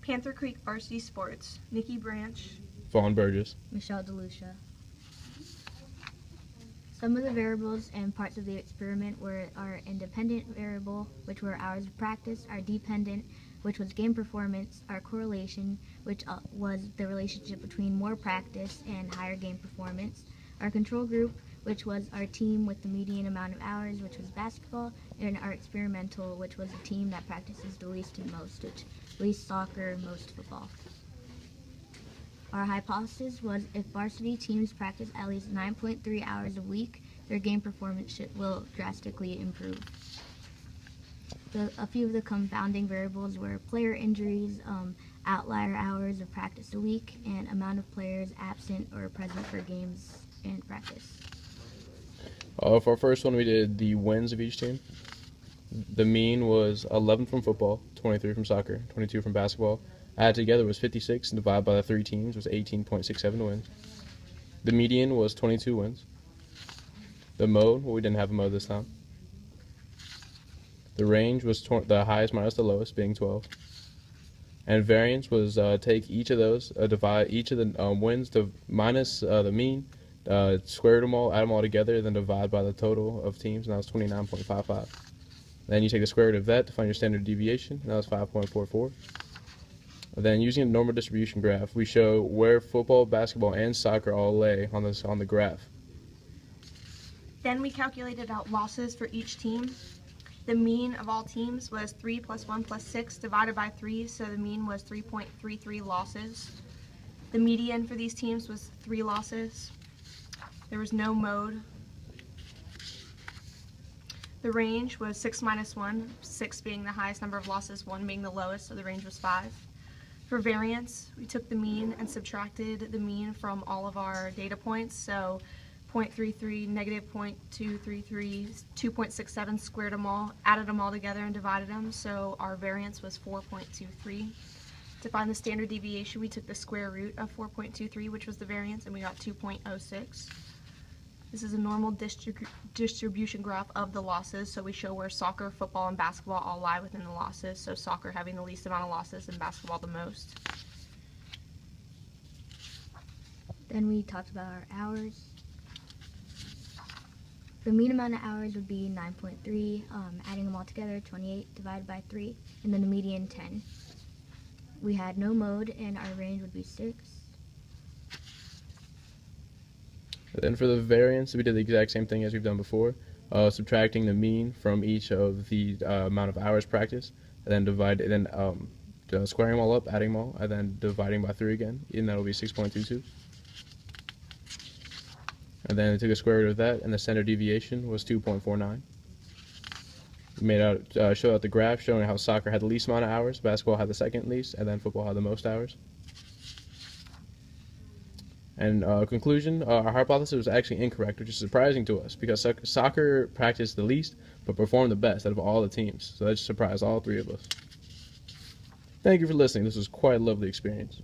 Panther Creek Varsity Sports, Nikki Branch, Vaughn Burgess, Michelle DeLucia. Some of the variables and parts of the experiment were our independent variable, which were hours of practice, our dependent, which was game performance, our correlation, which was the relationship between more practice and higher game performance, our control group, which was our team with the median amount of hours, which was basketball, and our experimental, which was a team that practices the least and most, which least soccer, most football. Our hypothesis was if varsity teams practice at least 9.3 hours a week, their game performance will drastically improve. A few of the confounding variables were player injuries, outlier hours of practice a week, and amount of players absent or present for games and practice. For our first one, we did the wins of each team. The mean was 11 from football, 23 from soccer, 22 from basketball. Added together was 56, and divided by the three teams was 18.67 wins. The median was 22 wins. The mode, well, we didn't have a mode this time. The range was the highest minus the lowest, being 12. And variance was take each of those, divide each of the wins to minus the mean, square them all, add them all together, then divide by the total of teams, and that was 29.55. Then you take the square root of that to find your standard deviation, and that was 5.44. Then using a normal distribution graph, we show where football, basketball, and soccer all lay on the graph. Then we calculated out losses for each team. The mean of all teams was 3 plus 1 plus 6 divided by 3, so the mean was 3.33 losses. The median for these teams was 3 losses. There was no mode. The range was 6 minus 1, 6 being the highest number of losses, 1 being the lowest, so the range was 5. For variance, we took the mean and subtracted the mean from all of our data points, so 0.33, negative 0.233, 2.67, squared them all, added them all together and divided them, so our variance was 4.23. To find the standard deviation, we took the square root of 4.23, which was the variance, and we got 2.06. This is a normal distribution graph of the losses, so we show where soccer, football, and basketball all lie within the losses, so soccer having the least amount of losses and basketball the most. Then we talked about our hours. The mean amount of hours would be 9.3, adding them all together, 28 divided by 3, and then the median 10. We had no mode, and our range would be 6. Then for the variance, we did the exact same thing as we've done before, subtracting the mean from each of the amount of hours practiced, and then squaring them all up, adding them all, and then dividing by 3 again, and that will be 6.22. And then I took a square root of that, and the standard deviation was 2.49. We showed out the graph showing how soccer had the least amount of hours, basketball had the second least, and then football had the most hours. And conclusion, our hypothesis was actually incorrect, which is surprising to us because soccer practiced the least but performed the best out of all the teams. So that surprised all three of us. Thank you for listening. This was quite a lovely experience.